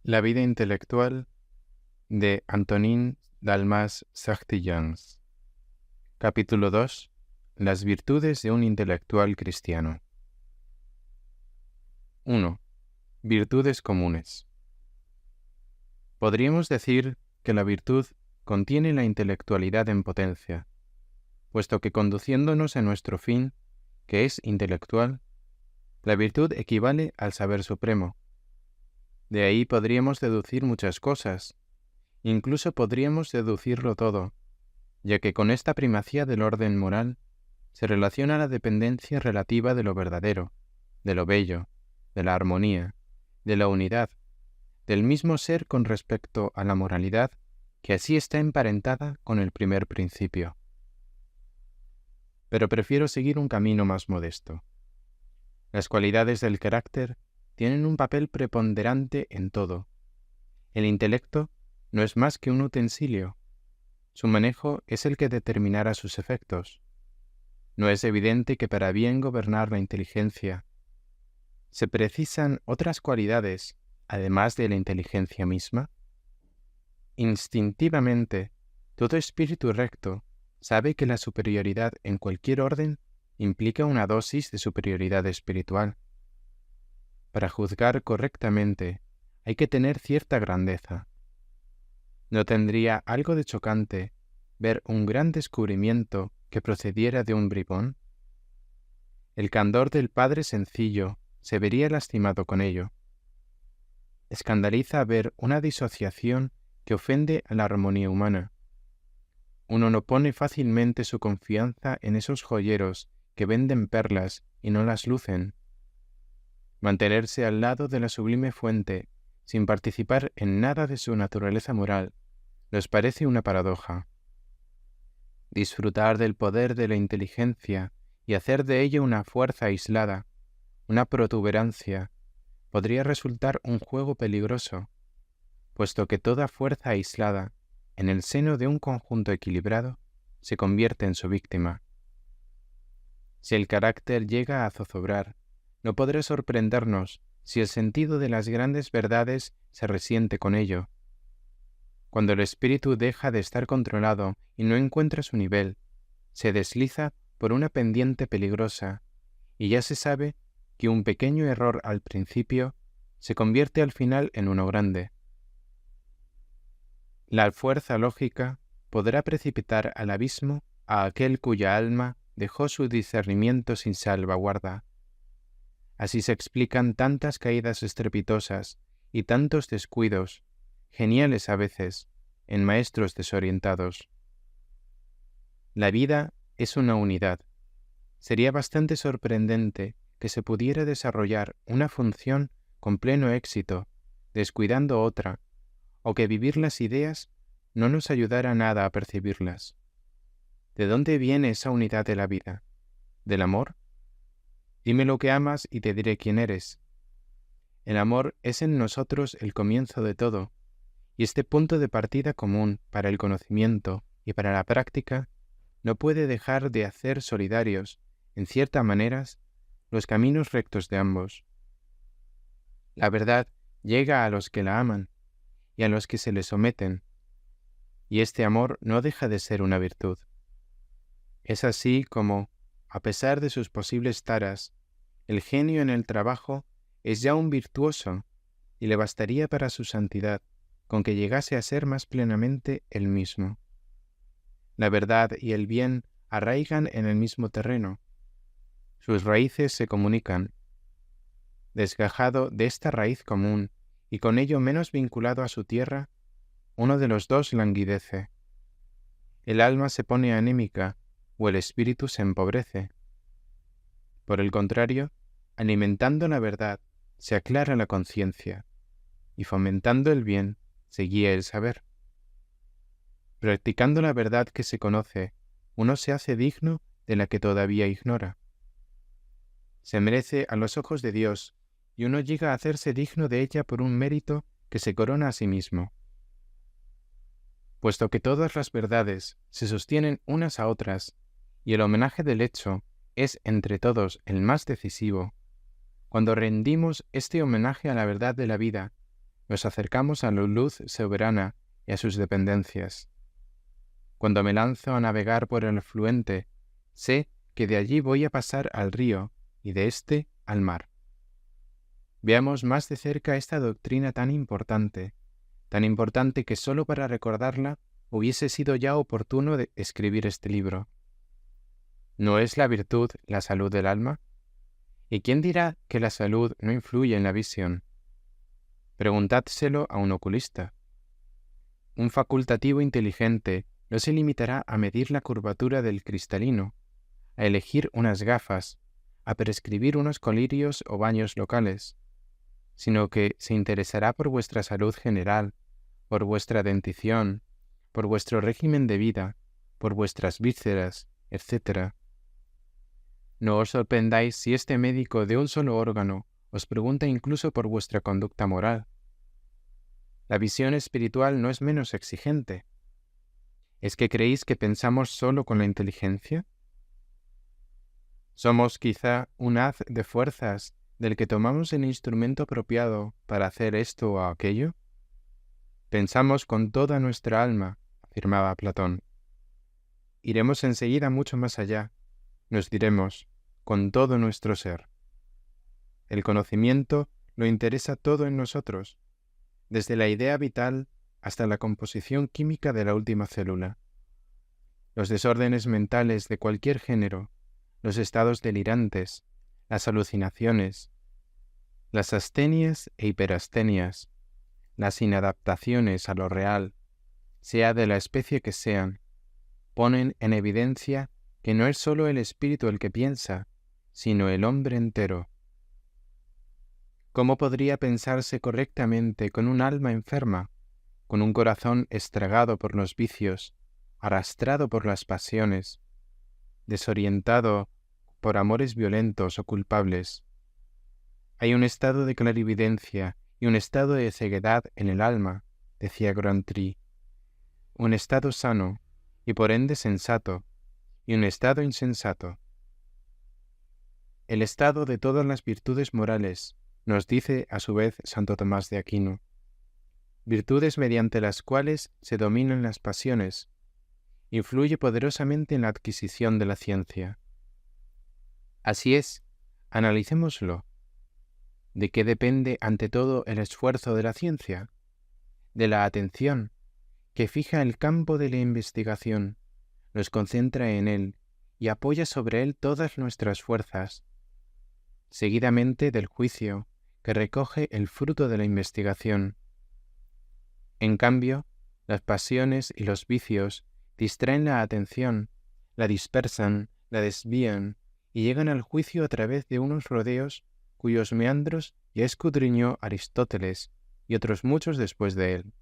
La vida intelectual de Antonin Dalmas-Sachtillans. Capítulo 2. Las virtudes de un intelectual cristiano. 1. Virtudes comunes. Podríamos decir que la virtud contiene la intelectualidad en potencia, puesto que conduciéndonos a nuestro fin, que es intelectual, la virtud equivale al saber supremo. De ahí podríamos deducir muchas cosas, incluso podríamos deducirlo todo, ya que con esta primacía del orden moral se relaciona la dependencia relativa de lo verdadero, de lo bello, de la armonía, de la unidad, del mismo ser con respecto a la moralidad, que así está emparentada con el primer principio. Pero prefiero seguir un camino más modesto. Las cualidades del carácter tienen un papel preponderante en todo. El intelecto no es más que un utensilio. Su manejo es el que determinará sus efectos. No es evidente que para bien gobernar la inteligencia se precisan otras cualidades, además de la inteligencia misma. Instintivamente, todo espíritu recto sabe que la superioridad en cualquier orden implica una dosis de superioridad espiritual. Para juzgar correctamente hay que tener cierta grandeza. ¿No tendría algo de chocante ver un gran descubrimiento que procediera de un bribón? El candor del padre sencillo se vería lastimado con ello. Escandaliza ver una disociación que ofende a la armonía humana. Uno no pone fácilmente su confianza en esos joyeros que venden perlas y no las lucen. Mantenerse al lado de la sublime fuente, sin participar en nada de su naturaleza moral, nos parece una paradoja. Disfrutar del poder de la inteligencia y hacer de ella una fuerza aislada, una protuberancia, podría resultar un juego peligroso, puesto que toda fuerza aislada, en el seno de un conjunto equilibrado, se convierte en su víctima. Si el carácter llega a zozobrar, no podrá sorprendernos si el sentido de las grandes verdades se resiente con ello. Cuando el espíritu deja de estar controlado y no encuentra su nivel, se desliza por una pendiente peligrosa, y ya se sabe que un pequeño error al principio se convierte al final en uno grande. La fuerza lógica podrá precipitar al abismo a aquel cuya alma dejó su discernimiento sin salvaguarda. Así se explican tantas caídas estrepitosas y tantos descuidos, geniales a veces, en maestros desorientados. La vida es una unidad. Sería bastante sorprendente que se pudiera desarrollar una función con pleno éxito, descuidando otra, o que vivir las ideas no nos ayudara nada a percibirlas. ¿De dónde viene esa unidad de la vida? ¿Del amor? Dime lo que amas y te diré quién eres. El amor es en nosotros el comienzo de todo, y este punto de partida común para el conocimiento y para la práctica no puede dejar de hacer solidarios, en ciertas maneras, los caminos rectos de ambos. La verdad llega a los que la aman y a los que se le someten, y este amor no deja de ser una virtud. Es así como, a pesar de sus posibles taras, el genio en el trabajo es ya un virtuoso y le bastaría para su santidad con que llegase a ser más plenamente él mismo. La verdad y el bien arraigan en el mismo terreno. Sus raíces se comunican. Desgajado de esta raíz común y con ello menos vinculado a su tierra, uno de los dos languidece. El alma se pone anémica o el espíritu se empobrece. Por el contrario, alimentando la verdad, se aclara la conciencia, y fomentando el bien, se guía el saber. Practicando la verdad que se conoce, uno se hace digno de la que todavía ignora. Se merece a los ojos de Dios, y uno llega a hacerse digno de ella por un mérito que se corona a sí mismo. Puesto que todas las verdades se sostienen unas a otras, y el homenaje del hecho es entre todos el más decisivo, cuando rendimos este homenaje a la verdad de la vida, nos acercamos a la luz soberana y a sus dependencias. Cuando me lanzo a navegar por el afluente, sé que de allí voy a pasar al río y de éste al mar. Veamos más de cerca esta doctrina tan importante que sólo para recordarla hubiese sido ya oportuno escribir este libro. ¿No es la virtud la salud del alma? ¿Y quién dirá que la salud no influye en la visión? Preguntádselo a un oculista. Un facultativo inteligente no se limitará a medir la curvatura del cristalino, a elegir unas gafas, a prescribir unos colirios o baños locales, sino que se interesará por vuestra salud general, por vuestra dentición, por vuestro régimen de vida, por vuestras vísceras, etc. No os sorprendáis si este médico de un solo órgano os pregunta incluso por vuestra conducta moral. La visión espiritual no es menos exigente. ¿Es que creéis que pensamos solo con la inteligencia? ¿Somos quizá un haz de fuerzas del que tomamos el instrumento apropiado para hacer esto o aquello? Pensamos con toda nuestra alma, afirmaba Platón. Iremos enseguida mucho más allá. Nos diremos, con todo nuestro ser. El conocimiento lo interesa todo en nosotros, desde la idea vital hasta la composición química de la última célula. Los desórdenes mentales de cualquier género, los estados delirantes, las alucinaciones, las astenias e hiperastenias, las inadaptaciones a lo real, sea de la especie que sean, ponen en evidencia que no es sólo el espíritu el que piensa, sino el hombre entero. ¿Cómo podría pensarse correctamente con un alma enferma, con un corazón estragado por los vicios, arrastrado por las pasiones, desorientado por amores violentos o culpables? Hay un estado de clarividencia y un estado de ceguedad en el alma, decía Grantree, un estado sano y por ende sensato, y un estado insensato. El estado de todas las virtudes morales, nos dice a su vez Santo Tomás de Aquino, virtudes mediante las cuales se dominan las pasiones, influye poderosamente en la adquisición de la ciencia. Así es, analicémoslo. ¿De qué depende ante todo el esfuerzo de la ciencia? De la atención, que fija el campo de la investigación, nos concentra en él y apoya sobre él todas nuestras fuerzas. Seguidamente del juicio, que recoge el fruto de la investigación. En cambio, las pasiones y los vicios distraen la atención, la dispersan, la desvían y llegan al juicio a través de unos rodeos cuyos meandros ya escudriñó Aristóteles y otros muchos después de él.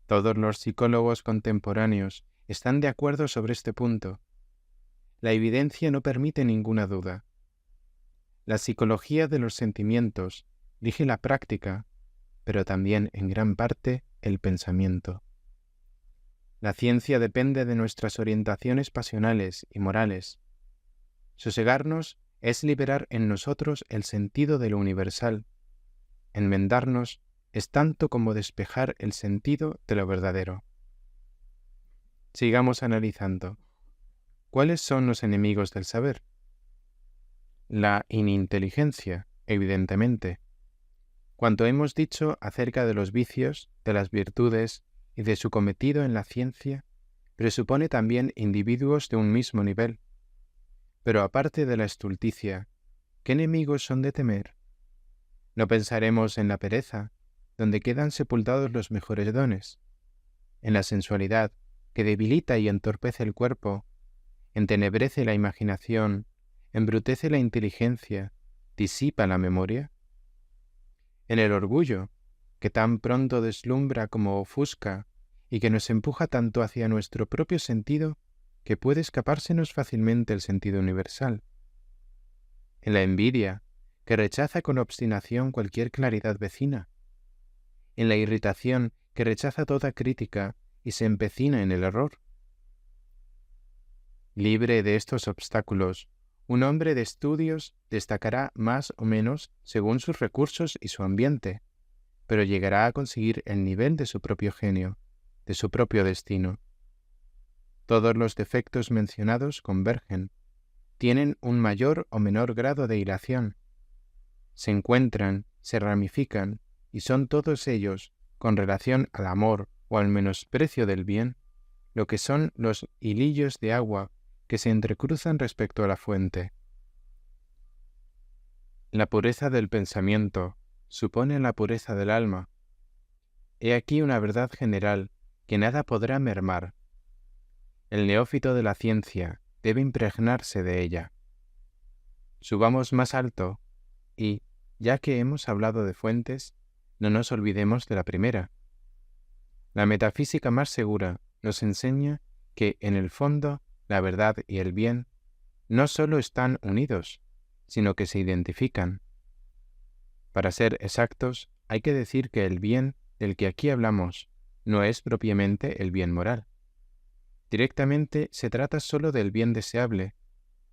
Todos los psicólogos contemporáneos están de acuerdo sobre este punto. La evidencia no permite ninguna duda. La psicología de los sentimientos rige la práctica, pero también en gran parte el pensamiento. La ciencia depende de nuestras orientaciones pasionales y morales. Sosegarnos es liberar en nosotros el sentido de lo universal. Enmendarnos es tanto como despejar el sentido de lo verdadero. Sigamos analizando. ¿Cuáles son los enemigos del saber? La ininteligencia, evidentemente. Cuanto hemos dicho acerca de los vicios, de las virtudes y de su cometido en la ciencia, presupone también individuos de un mismo nivel. Pero aparte de la estulticia, ¿qué enemigos son de temer? No pensaremos en la pereza, donde quedan sepultados los mejores dones, en la sensualidad, que debilita y entorpece el cuerpo, entenebrece la imaginación, embrutece la inteligencia, disipa la memoria. En el orgullo, que tan pronto deslumbra como ofusca y que nos empuja tanto hacia nuestro propio sentido que puede escapársenos fácilmente el sentido universal. En la envidia, que rechaza con obstinación cualquier claridad vecina. En la irritación, que rechaza toda crítica y se empecina en el error. Libre de estos obstáculos, un hombre de estudios destacará más o menos según sus recursos y su ambiente, pero llegará a conseguir el nivel de su propio genio, de su propio destino. Todos los defectos mencionados convergen, tienen un mayor o menor grado de hilación, se encuentran, se ramifican, y son todos ellos, con relación al amor o al menosprecio del bien, lo que son los hilillos de agua que se entrecruzan respecto a la fuente. La pureza del pensamiento supone la pureza del alma. He aquí una verdad general que nada podrá mermar. El neófito de la ciencia debe impregnarse de ella. Subamos más alto y, ya que hemos hablado de fuentes, no nos olvidemos de la primera. La metafísica más segura nos enseña que, en el fondo, la verdad y el bien no solo están unidos, sino que se identifican. Para ser exactos, hay que decir que el bien del que aquí hablamos no es propiamente el bien moral. Directamente se trata solo del bien deseable,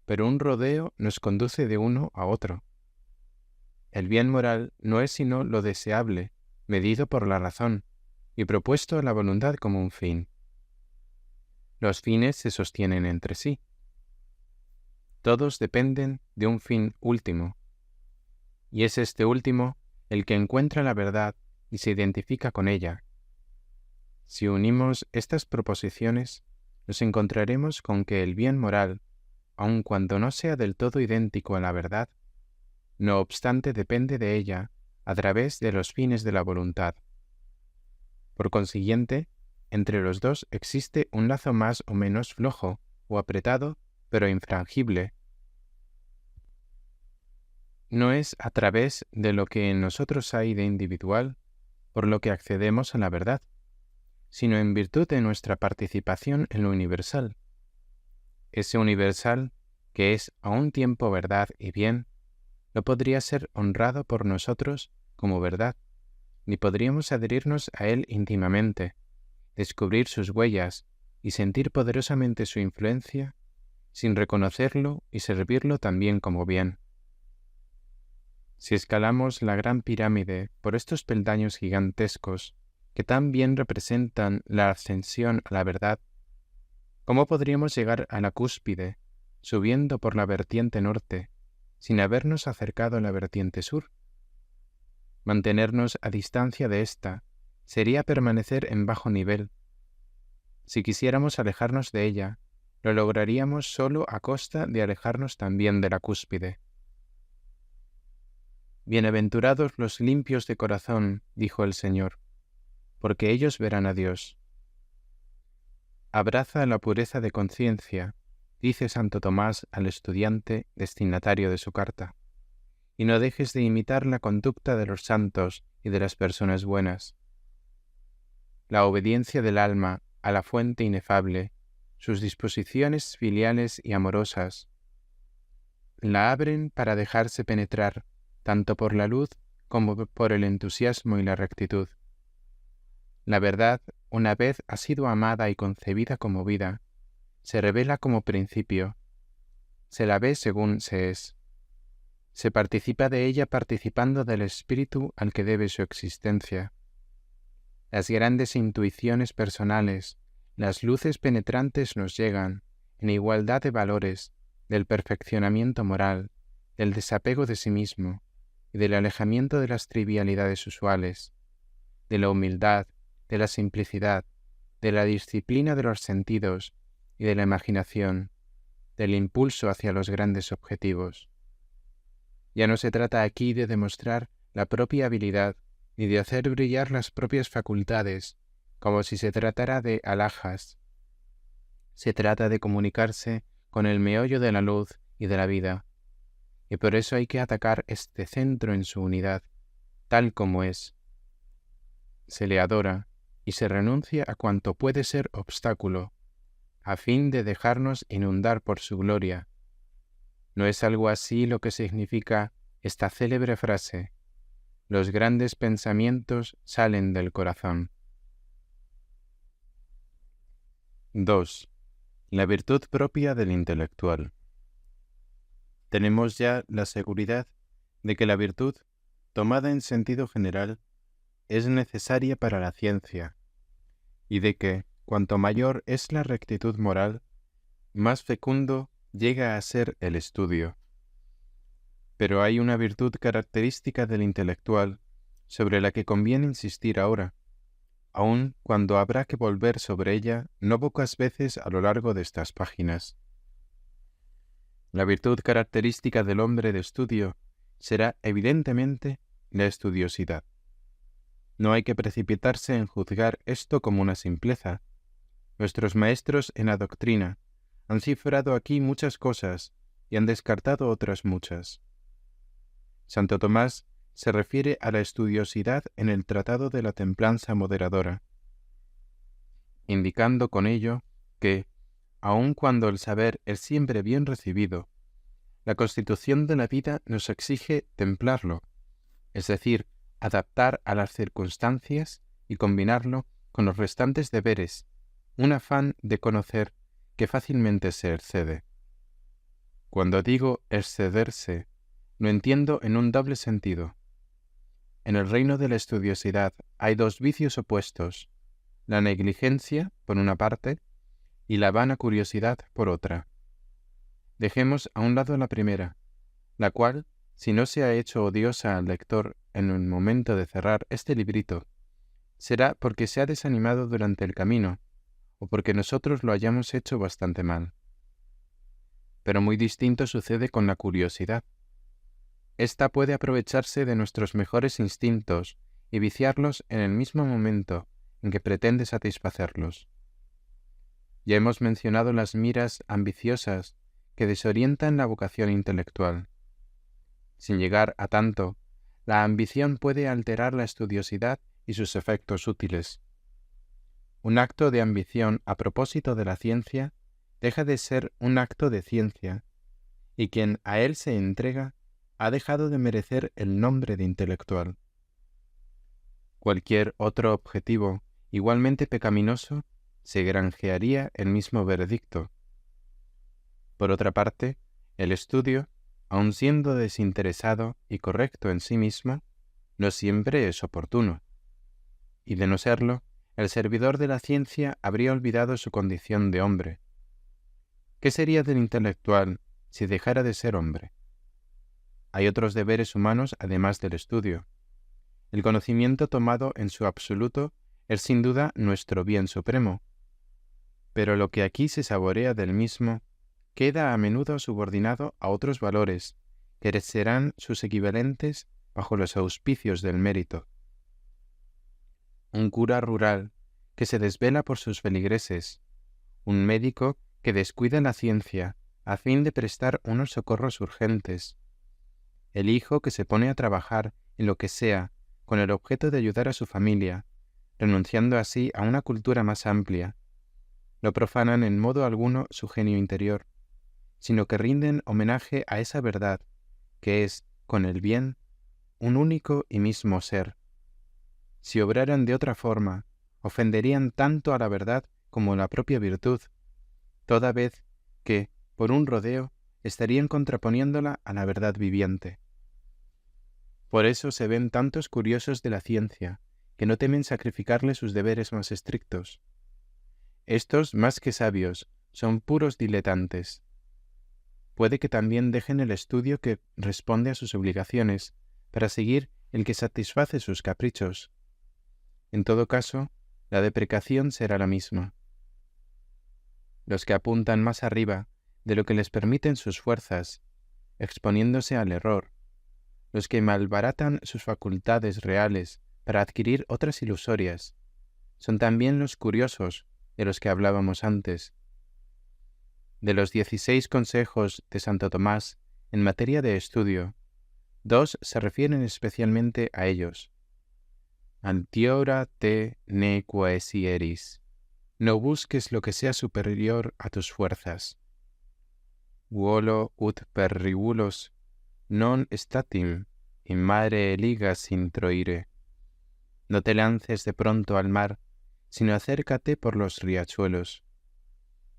pero un rodeo nos conduce de uno a otro. El bien moral no es sino lo deseable, medido por la razón, y propuesto a la voluntad como un fin. Los fines se sostienen entre sí. Todos dependen de un fin último, y es este último el que encuentra la verdad y se identifica con ella. Si unimos estas proposiciones, nos encontraremos con que el bien moral, aun cuando no sea del todo idéntico a la verdad, no obstante depende de ella a través de los fines de la voluntad. Por consiguiente, entre los dos existe un lazo más o menos flojo o apretado, pero infrangible. No es a través de lo que en nosotros hay de individual por lo que accedemos a la verdad, sino en virtud de nuestra participación en lo universal. Ese universal, que es a un tiempo verdad y bien, no podría ser honrado por nosotros como verdad, ni podríamos adherirnos a él íntimamente, descubrir sus huellas y sentir poderosamente su influencia, sin reconocerlo y servirlo también como bien. Si escalamos la gran pirámide por estos peldaños gigantescos que tan bien representan la ascensión a la verdad, ¿cómo podríamos llegar a la cúspide, subiendo por la vertiente norte, sin habernos acercado a la vertiente sur? Mantenernos a distancia de ésta sería permanecer en bajo nivel. Si quisiéramos alejarnos de ella, lo lograríamos solo a costa de alejarnos también de la cúspide. Bienaventurados los limpios de corazón, dijo el Señor, porque ellos verán a Dios. Abraza la pureza de conciencia, dice Santo Tomás al estudiante destinatario de su carta, y no dejes de imitar la conducta de los santos y de las personas buenas. La obediencia del alma a la fuente inefable, sus disposiciones filiales y amorosas, la abren para dejarse penetrar tanto por la luz como por el entusiasmo y la rectitud. La verdad, una vez ha sido amada y concebida como vida, se revela como principio, se la ve según se es. Se participa de ella participando del espíritu al que debe su existencia. Las grandes intuiciones personales, las luces penetrantes nos llegan, en igualdad de valores, del perfeccionamiento moral, del desapego de sí mismo y del alejamiento de las trivialidades usuales, de la humildad, de la simplicidad, de la disciplina de los sentidos y de la imaginación, del impulso hacia los grandes objetivos. Ya no se trata aquí de demostrar la propia habilidad ni de hacer brillar las propias facultades, como si se tratara de alhajas. Se trata de comunicarse con el meollo de la luz y de la vida, y por eso hay que atacar este centro en su unidad, tal como es. Se le adora y se renuncia a cuanto puede ser obstáculo, a fin de dejarnos inundar por su gloria. ¿No es algo así lo que significa esta célebre frase? Los grandes pensamientos salen del corazón. 2. La virtud propia del intelectual. Tenemos ya la seguridad de que la virtud, tomada en sentido general, es necesaria para la ciencia, y de que, cuanto mayor es la rectitud moral, más fecundo llega a ser el estudio. Pero hay una virtud característica del intelectual sobre la que conviene insistir ahora, aun cuando habrá que volver sobre ella no pocas veces a lo largo de estas páginas. La virtud característica del hombre de estudio será evidentemente la estudiosidad. No hay que precipitarse en juzgar esto como una simpleza. Nuestros maestros en la doctrina han cifrado aquí muchas cosas y han descartado otras muchas. Santo Tomás se refiere a la estudiosidad en el Tratado de la Templanza Moderadora, indicando con ello que, aun cuando el saber es siempre bien recibido, la constitución de la vida nos exige templarlo, es decir, adaptar a las circunstancias y combinarlo con los restantes deberes, un afán de conocer que fácilmente se excede. Cuando digo excederse, lo entiendo en un doble sentido. En el reino de la estudiosidad hay dos vicios opuestos, la negligencia, por una parte, y la vana curiosidad, por otra. Dejemos a un lado la primera, la cual, si no se ha hecho odiosa al lector en el momento de cerrar este librito, será porque se ha desanimado durante el camino, o porque nosotros lo hayamos hecho bastante mal. Pero muy distinto sucede con la curiosidad. Esta puede aprovecharse de nuestros mejores instintos y viciarlos en el mismo momento en que pretende satisfacerlos. Ya hemos mencionado las miras ambiciosas que desorientan la vocación intelectual. Sin llegar a tanto, la ambición puede alterar la estudiosidad y sus efectos útiles. Un acto de ambición a propósito de la ciencia deja de ser un acto de ciencia, y quien a él se entrega ha dejado de merecer el nombre de intelectual. Cualquier otro objetivo, igualmente pecaminoso, se granjearía el mismo veredicto. Por otra parte, el estudio, aun siendo desinteresado y correcto en sí mismo, no siempre es oportuno. Y de no serlo, el servidor de la ciencia habría olvidado su condición de hombre. ¿Qué sería del intelectual si dejara de ser hombre? Hay otros deberes humanos además del estudio. El conocimiento tomado en su absoluto es sin duda nuestro bien supremo, pero lo que aquí se saborea del mismo queda a menudo subordinado a otros valores que serán sus equivalentes bajo los auspicios del mérito. Un cura rural que se desvela por sus feligreses, un médico que descuida la ciencia a fin de prestar unos socorros urgentes, el hijo que se pone a trabajar en lo que sea con el objeto de ayudar a su familia, renunciando así a una cultura más amplia, no profanan en modo alguno su genio interior, sino que rinden homenaje a esa verdad que es, con el bien, un único y mismo ser. Si obraran de otra forma, ofenderían tanto a la verdad como a la propia virtud, toda vez que, por un rodeo, estarían contraponiéndola a la verdad viviente. Por eso se ven tantos curiosos de la ciencia, que no temen sacrificarle sus deberes más estrictos. Estos, más que sabios, son puros diletantes. Puede que también dejen el estudio que responde a sus obligaciones, para seguir el que satisface sus caprichos. En todo caso, la deprecación será la misma. Los que apuntan más arriba de lo que les permiten sus fuerzas, exponiéndose al error, los que malbaratan sus facultades reales para adquirir otras ilusorias, son también los curiosos de los que hablábamos antes. De los 16 consejos de Santo Tomás en materia de estudio, 2 se refieren especialmente a ellos. Antiora te ne quaesi eris. No busques lo que sea superior a tus fuerzas. Volo ut per rivulos non statim in mare eligas introire. No te lances de pronto al mar, sino acércate por los riachuelos.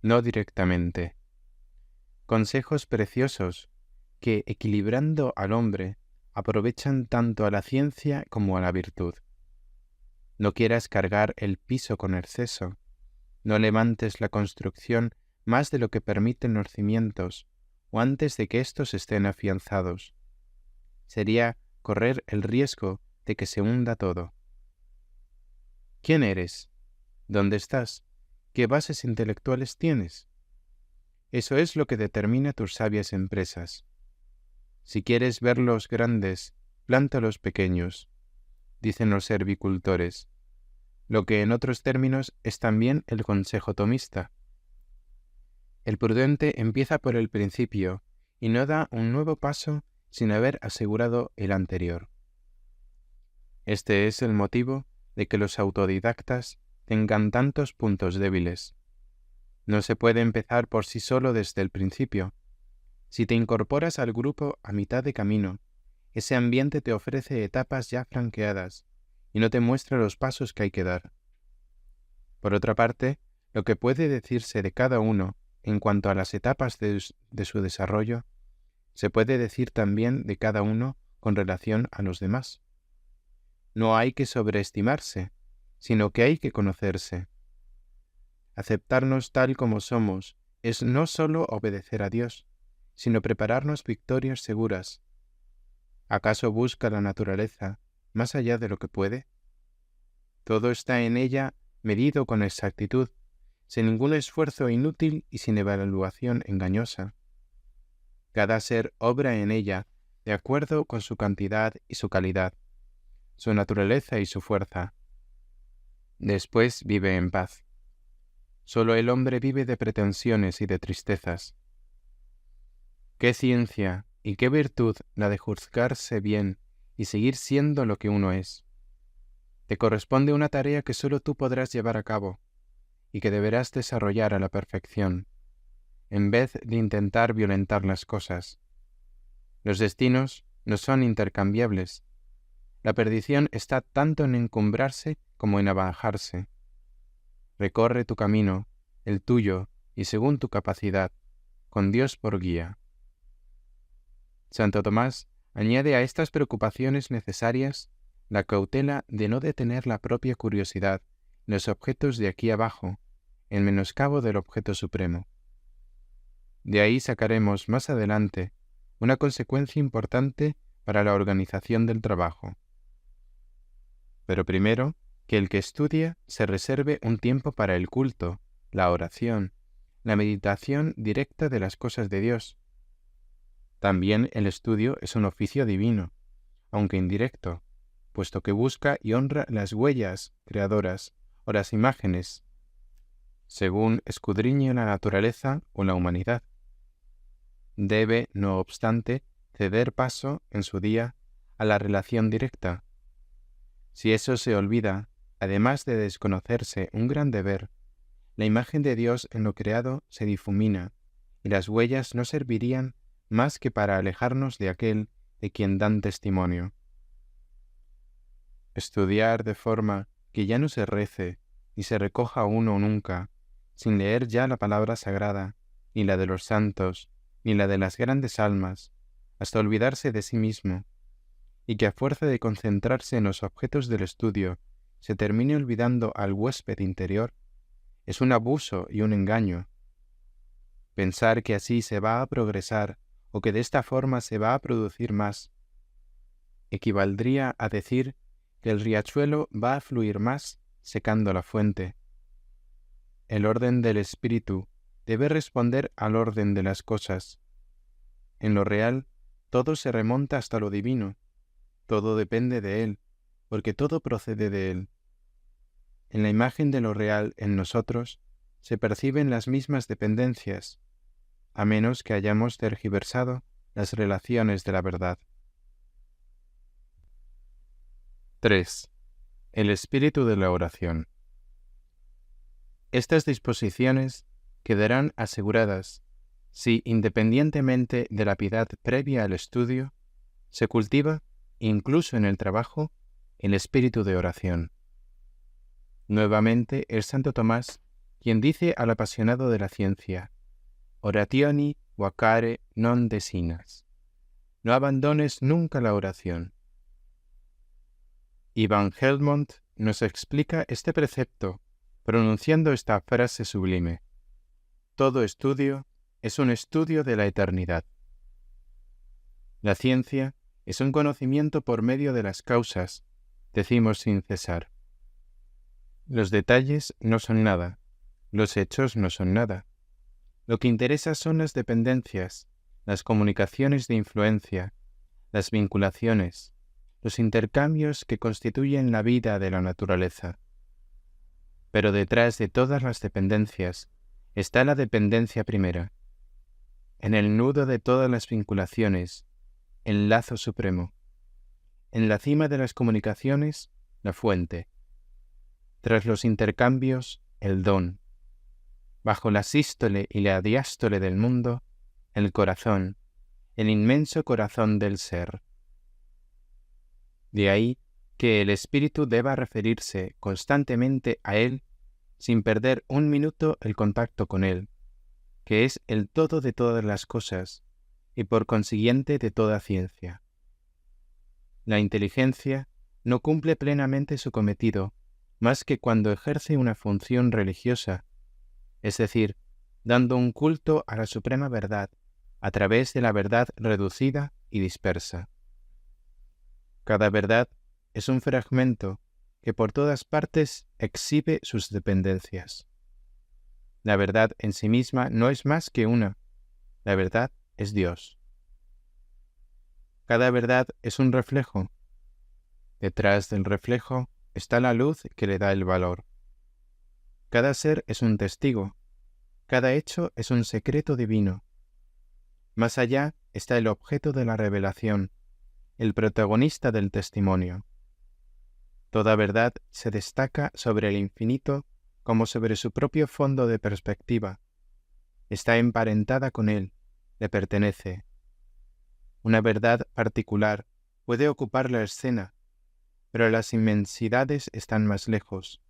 No directamente. Consejos preciosos que, equilibrando al hombre, aprovechan tanto a la ciencia como a la virtud. No quieras cargar el piso con exceso. No levantes la construcción más de lo que permiten los cimientos, o antes de que éstos estén afianzados. Sería correr el riesgo de que se hunda todo. ¿Quién eres? ¿Dónde estás? ¿Qué bases intelectuales tienes? Eso es lo que determina tus sabias empresas. Si quieres verlos grandes, plántalos pequeños, dicen los herbicultores, lo que en otros términos es también el consejo tomista. El prudente empieza por el principio y no da un nuevo paso sin haber asegurado el anterior. Este es el motivo de que los autodidactas tengan tantos puntos débiles. No se puede empezar por sí solo desde el principio. Si te incorporas al grupo a mitad de camino, ese ambiente te ofrece etapas ya franqueadas y no te muestra los pasos que hay que dar. Por otra parte, lo que puede decirse de cada uno en cuanto a las etapas de su desarrollo, se puede decir también de cada uno con relación a los demás. No hay que sobreestimarse, sino que hay que conocerse. Aceptarnos tal como somos es no sólo obedecer a Dios, sino prepararnos victorias seguras. ¿Acaso busca la naturaleza más allá de lo que puede? Todo está en ella medido con exactitud, sin ningún esfuerzo inútil y sin evaluación engañosa. Cada ser obra en ella de acuerdo con su cantidad y su calidad, su naturaleza y su fuerza. Después vive en paz. Solo el hombre vive de pretensiones y de tristezas. ¡Qué ciencia y qué virtud la de juzgarse bien y seguir siendo lo que uno es! Te corresponde una tarea que solo tú podrás llevar a cabo y que deberás desarrollar a la perfección, en vez de intentar violentar las cosas. Los destinos no son intercambiables. La perdición está tanto en encumbrarse como en abajarse. Recorre tu camino, el tuyo, y según tu capacidad, con Dios por guía. Santo Tomás añade a estas preocupaciones necesarias la cautela de no detener la propia curiosidad en los objetos de aquí abajo, en menoscabo del objeto supremo. De ahí sacaremos más adelante una consecuencia importante para la organización del trabajo. Pero primero, que el que estudia se reserve un tiempo para el culto, la oración, la meditación directa de las cosas de Dios. También el estudio es un oficio divino, aunque indirecto, puesto que busca y honra las huellas creadoras o las imágenes, según escudriñe la naturaleza o la humanidad. Debe, no obstante, ceder paso, en su día, a la relación directa. Si eso se olvida, además de desconocerse un gran deber, la imagen de Dios en lo creado se difumina, y las huellas no servirían más que para alejarnos de aquel de quien dan testimonio. Estudiar de forma que ya no se rece, ni se recoja uno nunca, sin leer ya la palabra sagrada, ni la de los santos, ni la de las grandes almas, hasta olvidarse de sí mismo, y que a fuerza de concentrarse en los objetos del estudio se termine olvidando al huésped interior, es un abuso y un engaño. Pensar que así se va a progresar o que de esta forma se va a producir más, equivaldría a decir que el riachuelo va a fluir más secando la fuente. El orden del espíritu debe responder al orden de las cosas. En lo real, todo se remonta hasta lo divino, todo depende de él, porque todo procede de él. En la imagen de lo real en nosotros se perciben las mismas dependencias, a menos que hayamos tergiversado las relaciones de la verdad. 3. El espíritu de la oración. Estas disposiciones quedarán aseguradas si, independientemente de la piedad previa al estudio, se cultiva, incluso en el trabajo, el espíritu de oración. Nuevamente es Santo Tomás quien dice al apasionado de la ciencia: orationi vacare non desinas. No abandones nunca la oración. Y Van Helmont nos explica este precepto pronunciando esta frase sublime: todo estudio es un estudio de la eternidad. La ciencia es un conocimiento por medio de las causas, decimos sin cesar. Los detalles no son nada, los hechos no son nada. Lo que interesa son las dependencias, las comunicaciones de influencia, las vinculaciones, los intercambios que constituyen la vida de la naturaleza. Pero detrás de todas las dependencias está la dependencia primera. En el nudo de todas las vinculaciones, el lazo supremo. En la cima de las comunicaciones, la fuente. Tras los intercambios, el don. Bajo la sístole y la diástole del mundo, el corazón, el inmenso corazón del ser. De ahí que el espíritu deba referirse constantemente a él sin perder un minuto el contacto con él, que es el todo de todas las cosas y por consiguiente de toda ciencia. La inteligencia no cumple plenamente su cometido más que cuando ejerce una función religiosa, es decir, dando un culto a la suprema verdad a través de la verdad reducida y dispersa. Cada verdad es un fragmento que por todas partes exhibe sus dependencias. La verdad en sí misma no es más que una. La verdad es Dios. Cada verdad es un reflejo. Detrás del reflejo está la luz que le da el valor. Cada ser es un testigo. Cada hecho es un secreto divino. Más allá está el objeto de la revelación, el protagonista del testimonio. Toda verdad se destaca sobre el infinito como sobre su propio fondo de perspectiva. Está emparentada con él, le pertenece. Una verdad particular puede ocupar la escena, pero las inmensidades están más lejos.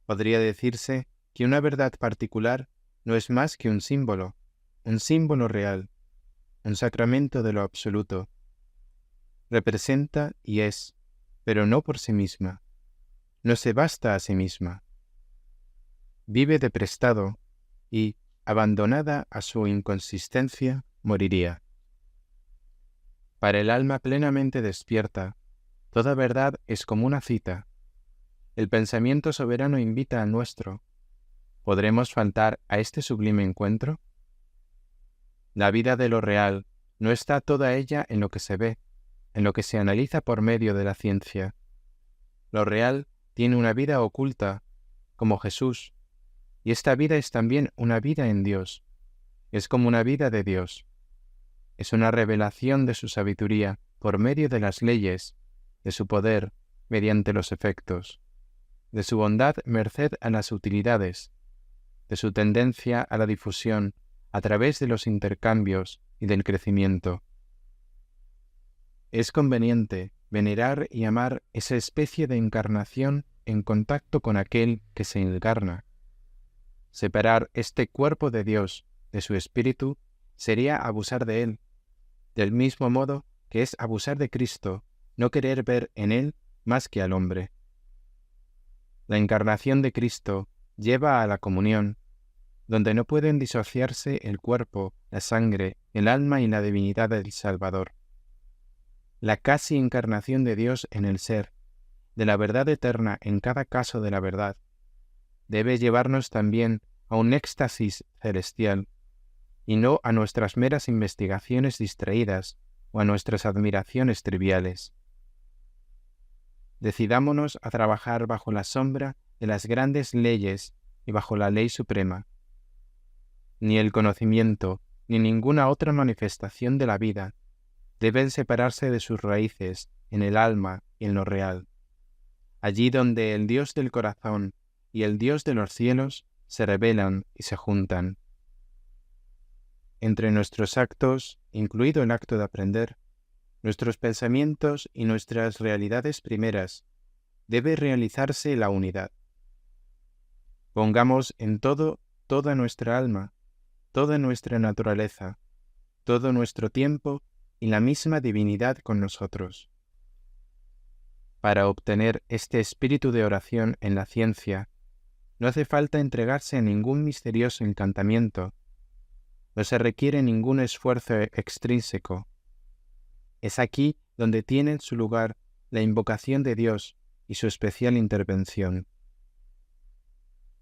Podría decirse que una verdad particular no es más que un símbolo real, un sacramento de lo absoluto. Representa y es, pero no por sí misma. No se basta a sí misma. Vive de prestado y, abandonada a su inconsistencia, moriría. Para el alma plenamente despierta, toda verdad es como una cita. El pensamiento soberano invita al nuestro. ¿Podremos faltar a este sublime encuentro? La vida de lo real no está toda ella en lo que se ve, en lo que se analiza por medio de la ciencia. Lo real tiene una vida oculta, como Jesús, y esta vida es también una vida en Dios. Es como una vida de Dios. Es una revelación de su sabiduría por medio de las leyes, de su poder mediante los efectos, de su bondad merced a las utilidades, de su tendencia a la difusión a través de los intercambios y del crecimiento. Es conveniente venerar y amar esa especie de encarnación en contacto con aquel que se encarna. Separar este cuerpo de Dios de su espíritu sería abusar de él, del mismo modo que es abusar de Cristo, no querer ver en él más que al hombre. La encarnación de Cristo lleva a la comunión, donde no pueden disociarse el cuerpo, la sangre, el alma y la divinidad del Salvador. La casi encarnación de Dios en el ser, de la verdad eterna en cada caso de la verdad, debe llevarnos también a un éxtasis celestial, y no a nuestras meras investigaciones distraídas o a nuestras admiraciones triviales. Decidámonos a trabajar bajo la sombra de las grandes leyes y bajo la ley suprema. Ni el conocimiento, ni ninguna otra manifestación de la vida deben separarse de sus raíces en el alma y en lo real, allí donde el Dios del corazón y el Dios de los cielos se revelan y se juntan. Entre nuestros actos, incluido el acto de aprender, nuestros pensamientos y nuestras realidades primeras, debe realizarse la unidad. Pongamos en todo toda nuestra alma, toda nuestra naturaleza, todo nuestro tiempo y la misma divinidad con nosotros. Para obtener este espíritu de oración en la ciencia, no hace falta entregarse a ningún misterioso encantamiento, no se requiere ningún esfuerzo extrínseco. Es aquí donde tiene su lugar la invocación de Dios y su especial intervención.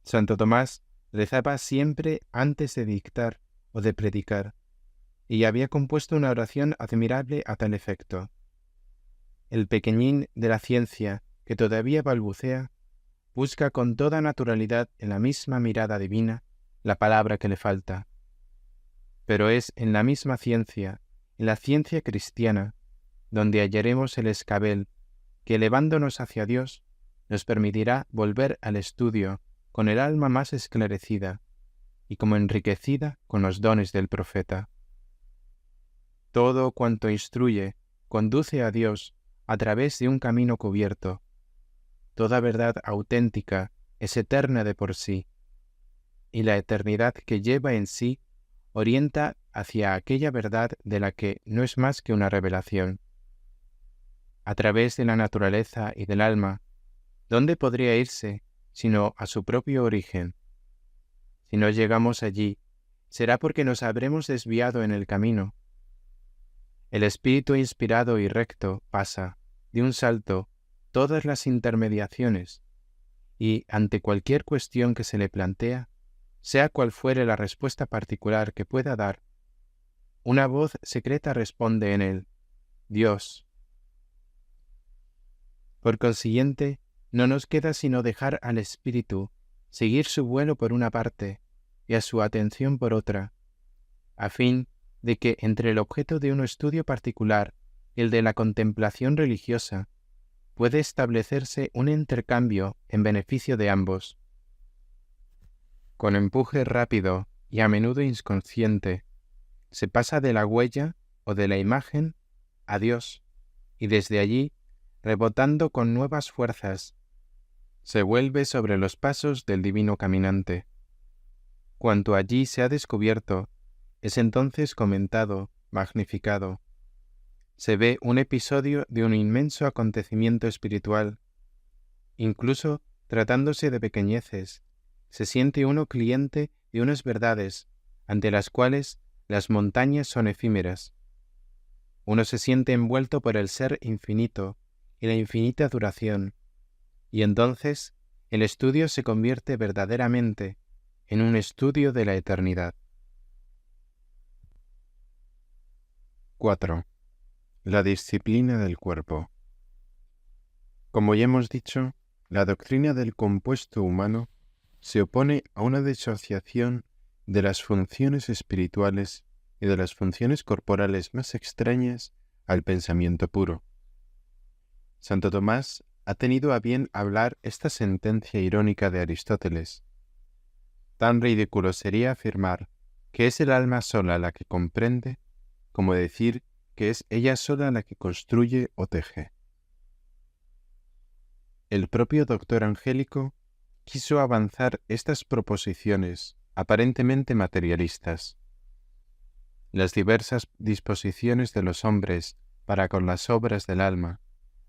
Santo Tomás rezaba siempre antes de dictar o de predicar, y había compuesto una oración admirable a tal efecto. El pequeñín de la ciencia, que todavía balbucea, busca con toda naturalidad en la misma mirada divina la palabra que le falta. Pero es en la misma ciencia, en la ciencia cristiana, donde hallaremos el escabel que, elevándonos hacia Dios, nos permitirá volver al estudio con el alma más esclarecida y como enriquecida con los dones del profeta. Todo cuanto instruye conduce a Dios a través de un camino cubierto. Toda verdad auténtica es eterna de por sí, y la eternidad que lleva en sí orienta hacia aquella verdad de la que no es más que una revelación. A través de la naturaleza y del alma, ¿dónde podría irse sino a su propio origen? Si no llegamos allí, será porque nos habremos desviado en el camino. El espíritu inspirado y recto pasa, de un salto, todas las intermediaciones, y ante cualquier cuestión que se le plantea, sea cual fuere la respuesta particular que pueda dar, una voz secreta responde en él: Dios. Por consiguiente, no nos queda sino dejar al espíritu seguir su vuelo por una parte y a su atención por otra, a fin de que entre el objeto de un estudio particular y el de la contemplación religiosa puede establecerse un intercambio en beneficio de ambos. Con empuje rápido y a menudo inconsciente, se pasa de la huella o de la imagen a Dios, y desde allí, rebotando con nuevas fuerzas, se vuelve sobre los pasos del divino caminante. Cuanto allí se ha descubierto, es entonces comentado, magnificado. Se ve un episodio de un inmenso acontecimiento espiritual. Incluso tratándose de pequeñeces, se siente uno cliente de unas verdades ante las cuales las montañas son efímeras. Uno se siente envuelto por el ser infinito y la infinita duración, y entonces el estudio se convierte verdaderamente en un estudio de la eternidad. 4. La disciplina del cuerpo. Como ya hemos dicho, la doctrina del compuesto humano se opone a una disociación de las funciones espirituales y de las funciones corporales más extrañas al pensamiento puro. Santo Tomás ha tenido a bien hablar esta sentencia irónica de Aristóteles. Tan ridículo sería afirmar que es el alma sola la que comprende, como decir que es ella sola la que construye o teje. El propio doctor Angélico quiso avanzar estas proposiciones aparentemente materialistas. Las diversas disposiciones de los hombres para con las obras del alma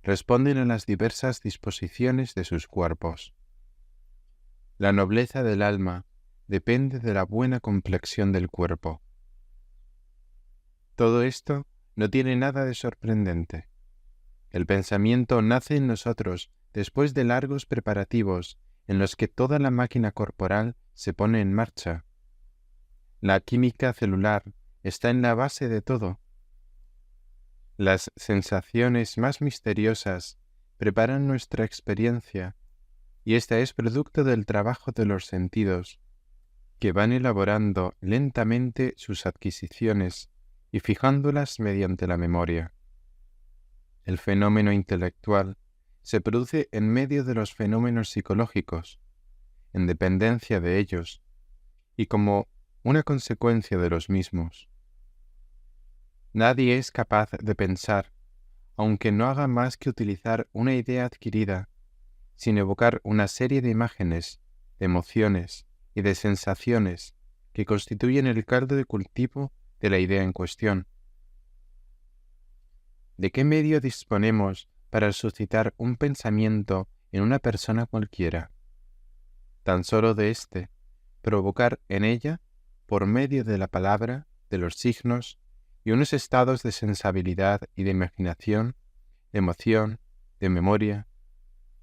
responden a las diversas disposiciones de sus cuerpos. La nobleza del alma depende de la buena complexión del cuerpo. Todo esto no tiene nada de sorprendente. El pensamiento nace en nosotros después de largos preparativos en los que toda la máquina corporal se pone en marcha. La química celular está en la base de todo. Las sensaciones más misteriosas preparan nuestra experiencia, y esta es producto del trabajo de los sentidos, que van elaborando lentamente sus adquisiciones y fijándolas mediante la memoria. El fenómeno intelectual se produce en medio de los fenómenos psicológicos, en dependencia de ellos, y como una consecuencia de los mismos. Nadie es capaz de pensar, aunque no haga más que utilizar una idea adquirida, sin evocar una serie de imágenes, de emociones y de sensaciones que constituyen el caldo de cultivo de la idea en cuestión. ¿De qué medio disponemos para suscitar un pensamiento en una persona cualquiera. Tan solo de éste, provocar en ella, por medio de la palabra, de los signos y unos estados de sensibilidad y de imaginación, de emoción, de memoria,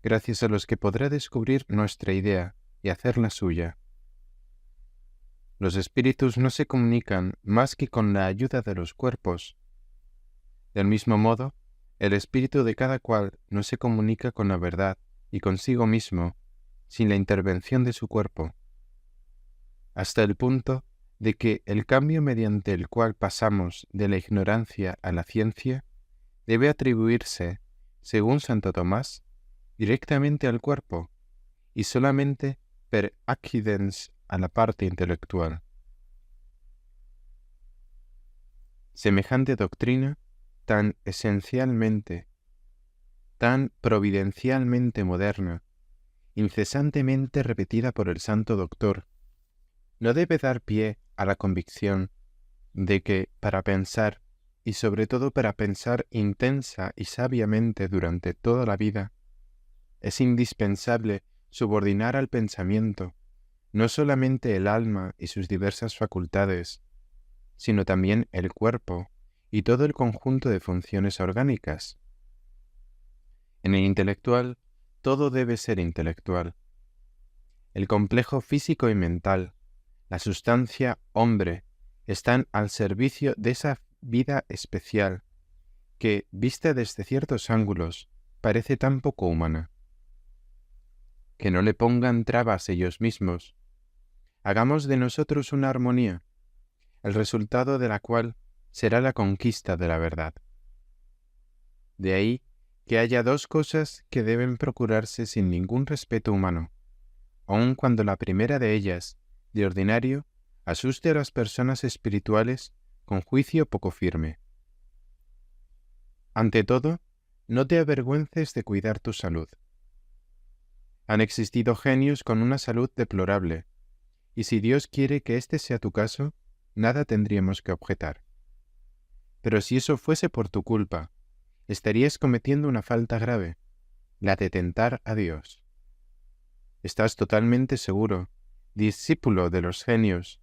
gracias a los que podrá descubrir nuestra idea y hacerla suya. Los espíritus no se comunican más que con la ayuda de los cuerpos. Del mismo modo, el espíritu de cada cual no se comunica con la verdad y consigo mismo sin la intervención de su cuerpo, hasta el punto de que el cambio mediante el cual pasamos de la ignorancia a la ciencia debe atribuirse, según Santo Tomás, directamente al cuerpo y solamente per accidens a la parte intelectual. Semejante doctrina, tan esencialmente, tan providencialmente moderna, incesantemente repetida por el Santo Doctor, no debe dar pie a la convicción de que para pensar, y sobre todo para pensar intensa y sabiamente durante toda la vida, es indispensable subordinar al pensamiento no solamente el alma y sus diversas facultades, sino también el cuerpo y todo el conjunto de funciones orgánicas. En el intelectual, todo debe ser intelectual. El complejo físico y mental, la sustancia hombre, están al servicio de esa vida especial que, vista desde ciertos ángulos, parece tan poco humana. Que no le pongan trabas ellos mismos. Hagamos de nosotros una armonía, el resultado de la cual será la conquista de la verdad. De ahí que haya dos cosas que deben procurarse sin ningún respeto humano, aun cuando la primera de ellas, de ordinario, asuste a las personas espirituales con juicio poco firme. Ante todo, no te avergüences de cuidar tu salud. Han existido genios con una salud deplorable, y si Dios quiere que este sea tu caso, nada tendríamos que objetar. Pero si eso fuese por tu culpa, estarías cometiendo una falta grave, la de tentar a Dios. Estás totalmente seguro, discípulo de los genios,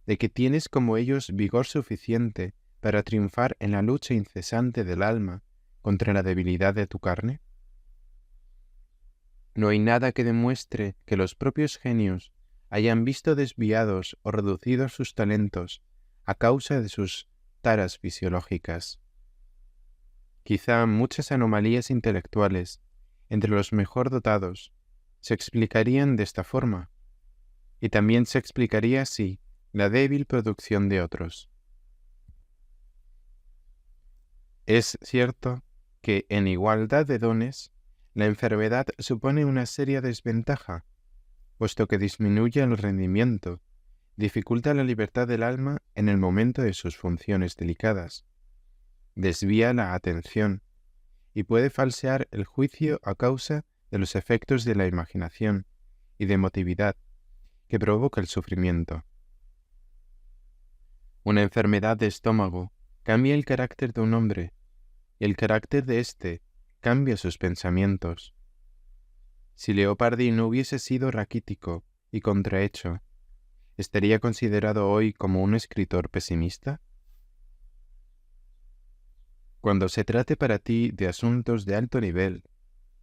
de que tienes como ellos vigor suficiente para triunfar en la lucha incesante del alma contra la debilidad de tu carne. No hay nada que demuestre que los propios genios hayan visto desviados o reducidos sus talentos a causa de sus taras fisiológicas. Quizá muchas anomalías intelectuales entre los mejor dotados se explicarían de esta forma, y también se explicaría así la débil producción de otros. Es cierto que en igualdad de dones, la enfermedad supone una seria desventaja, puesto que disminuye el rendimiento, dificulta la libertad del alma en el momento de sus funciones delicadas, desvía la atención y puede falsear el juicio a causa de los efectos de la imaginación y de emotividad que provoca el sufrimiento. Una enfermedad de estómago cambia el carácter de un hombre, y el carácter de éste cambia sus pensamientos. Si Leopardi no hubiese sido raquítico y contrahecho, ¿estaría considerado hoy como un escritor pesimista? Cuando se trate para ti de asuntos de alto nivel,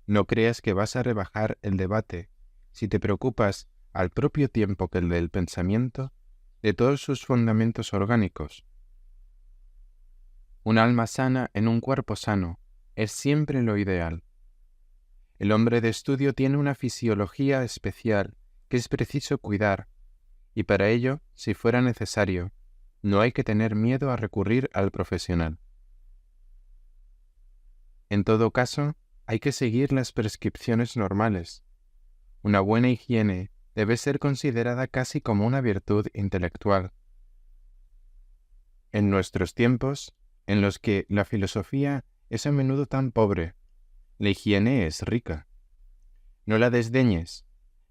no creas que vas a rebajar el debate si te preocupas al propio tiempo que el del pensamiento de todos sus fundamentos orgánicos. Un alma sana en un cuerpo sano es siempre lo ideal. El hombre de estudio tiene una fisiología especial que es preciso cuidar, y para ello, si fuera necesario, no hay que tener miedo a recurrir al profesional. En todo caso, hay que seguir las prescripciones normales. Una buena higiene debe ser considerada casi como una virtud intelectual. En nuestros tiempos, en los que la filosofía es a menudo tan pobre, la higiene es rica. No la desdeñes,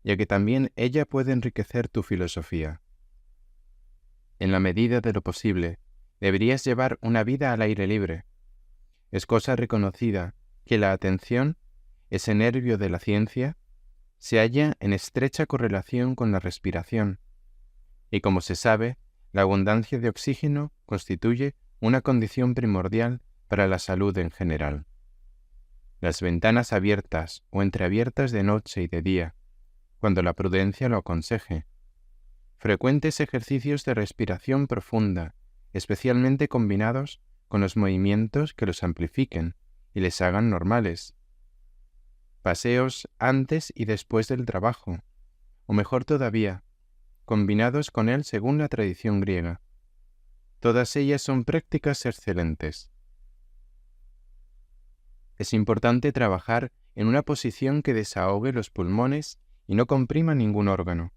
ya que también ella puede enriquecer tu filosofía. En la medida de lo posible, deberías llevar una vida al aire libre. Es cosa reconocida que la atención, ese nervio de la ciencia, se halla en estrecha correlación con la respiración, y como se sabe, la abundancia de oxígeno constituye una condición primordial para la salud en general. Las ventanas abiertas o entreabiertas de noche y de día, cuando la prudencia lo aconseje. Frecuentes ejercicios de respiración profunda, especialmente combinados con los movimientos que los amplifiquen y les hagan normales. Paseos antes y después del trabajo, o mejor todavía, combinados con él según la tradición griega. Todas ellas son prácticas excelentes. Es importante trabajar en una posición que desahogue los pulmones y no comprima ningún órgano.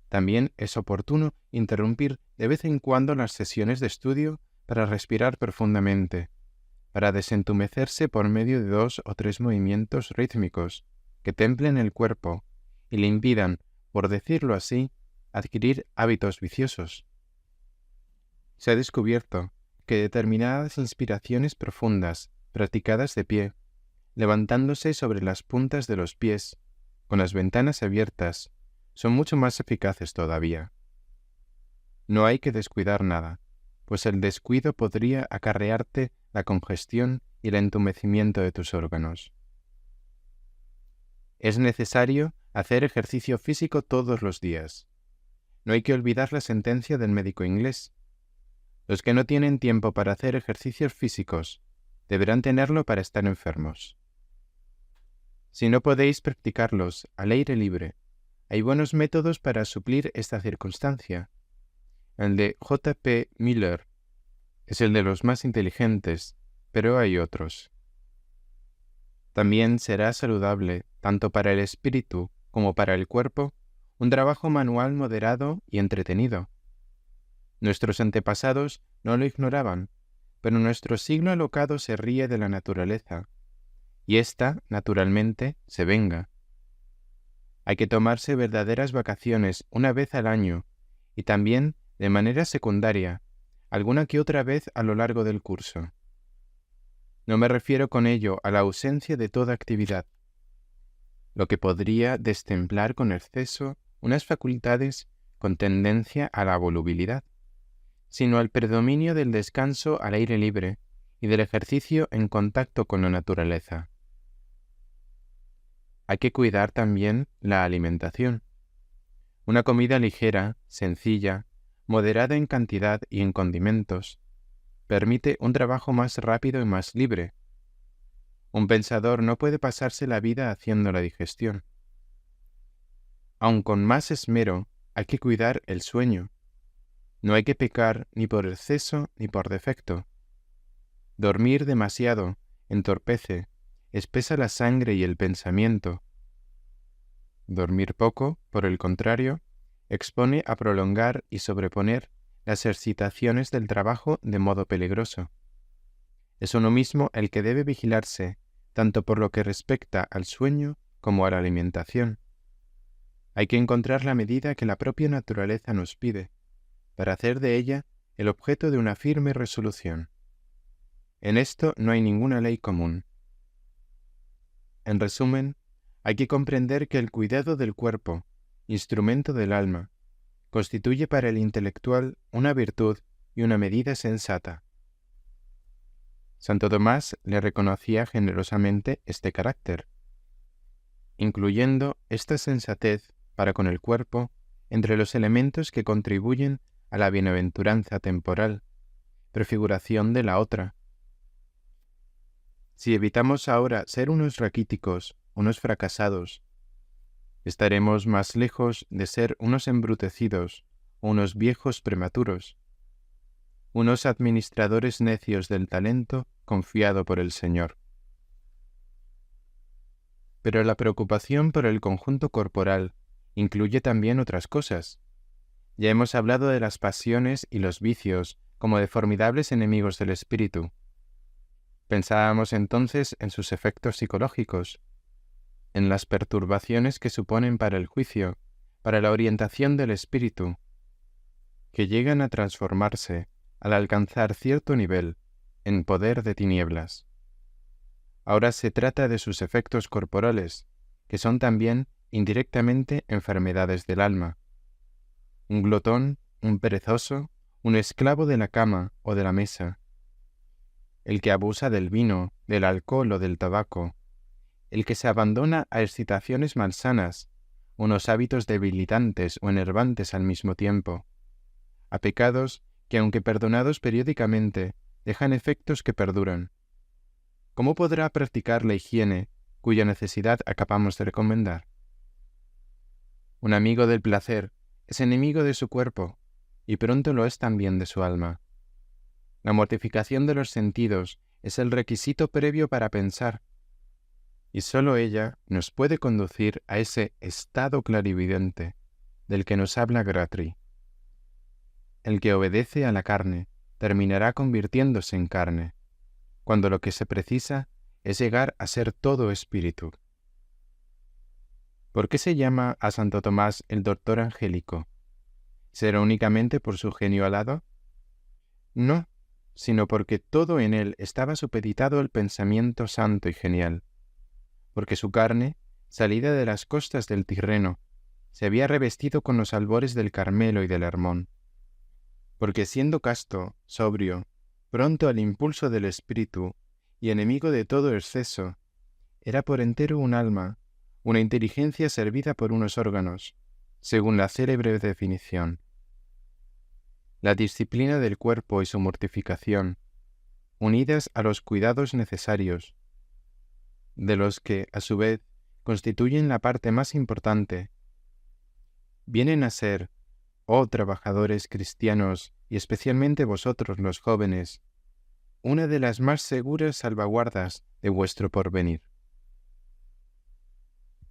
También es oportuno interrumpir de vez en cuando las sesiones de estudio para respirar profundamente, para desentumecerse por medio de 2 o 3 movimientos rítmicos que templen el cuerpo y le impidan, por decirlo así, adquirir hábitos viciosos. Se ha descubierto que determinadas inspiraciones profundas, practicadas de pie, levantándose sobre las puntas de los pies, con las ventanas abiertas, son mucho más eficaces todavía. No hay que descuidar nada, pues el descuido podría acarrearte la congestión y el entumecimiento de tus órganos. Es necesario hacer ejercicio físico todos los días. No hay que olvidar la sentencia del médico inglés. Los que no tienen tiempo para hacer ejercicios físicos deberán tenerlo para estar enfermos. Si no podéis practicarlos al aire libre, hay buenos métodos para suplir esta circunstancia. El de J. P. Miller es el de los más inteligentes, pero hay otros. También será saludable, tanto para el espíritu como para el cuerpo, un trabajo manual moderado y entretenido. Nuestros antepasados no lo ignoraban, pero nuestro siglo alocado se ríe de la naturaleza, y ésta, naturalmente, se venga. Hay que tomarse verdaderas vacaciones una vez al año, y también, de manera secundaria, alguna que otra vez a lo largo del curso. No me refiero con ello a la ausencia de toda actividad, lo que podría destemplar con exceso unas facultades con tendencia a la volubilidad, sino al predominio del descanso al aire libre y del ejercicio en contacto con la naturaleza. Hay que cuidar también la alimentación. Una comida ligera, sencilla, moderada en cantidad y en condimentos, permite un trabajo más rápido y más libre. Un pensador no puede pasarse la vida haciendo la digestión. Aun con más esmero, hay que cuidar el sueño. No hay que pecar ni por exceso ni por defecto. Dormir demasiado entorpece, espesa la sangre y el pensamiento. Dormir poco, por el contrario, expone a prolongar y sobreponer las excitaciones del trabajo de modo peligroso. Es uno mismo el que debe vigilarse, tanto por lo que respecta al sueño como a la alimentación. Hay que encontrar la medida que la propia naturaleza nos pide, para hacer de ella el objeto de una firme resolución. En esto no hay ninguna ley común. En resumen, hay que comprender que el cuidado del cuerpo, instrumento del alma, constituye para el intelectual una virtud y una medida sensata. Santo Tomás le reconocía generosamente este carácter, incluyendo esta sensatez para con el cuerpo entre los elementos que contribuyen a la bienaventuranza temporal, prefiguración de la otra. Si evitamos ahora ser unos raquíticos, unos fracasados, estaremos más lejos de ser unos embrutecidos o unos viejos prematuros, unos administradores necios del talento confiado por el Señor. Pero la preocupación por el conjunto corporal incluye también otras cosas. Ya hemos hablado de las pasiones y los vicios como de formidables enemigos del espíritu. Pensábamos entonces en sus efectos psicológicos, en las perturbaciones que suponen para el juicio, para la orientación del espíritu, que llegan a transformarse, al alcanzar cierto nivel, en poder de tinieblas. Ahora se trata de sus efectos corporales, que son también indirectamente enfermedades del alma. Un glotón, un perezoso, un esclavo de la cama o de la mesa, el que abusa del vino, del alcohol o del tabaco, el que se abandona a excitaciones malsanas, unos hábitos debilitantes o enervantes al mismo tiempo, a pecados que, aunque perdonados periódicamente, dejan efectos que perduran. ¿Cómo podrá practicar la higiene cuya necesidad acabamos de recomendar? Un amigo del placer es enemigo de su cuerpo, y pronto lo es también de su alma. La mortificación de los sentidos es el requisito previo para pensar, y sólo ella nos puede conducir a ese estado clarividente del que nos habla Gratri. El que obedece a la carne terminará convirtiéndose en carne, cuando lo que se precisa es llegar a ser todo espíritu. ¿Por qué se llama a Santo Tomás el doctor angélico? ¿Será únicamente por su genio alado? No, sino porque todo en él estaba supeditado al pensamiento santo y genial, porque su carne, salida de las costas del Tirreno, se había revestido con los albores del Carmelo y del Hermón, porque siendo casto, sobrio, pronto al impulso del espíritu y enemigo de todo exceso, era por entero un alma, una inteligencia servida por unos órganos, según la célebre definición. La disciplina del cuerpo y su mortificación, unidas a los cuidados necesarios, de los que, a su vez, constituyen la parte más importante, vienen a ser, oh trabajadores cristianos, y especialmente vosotros los jóvenes, una de las más seguras salvaguardas de vuestro porvenir.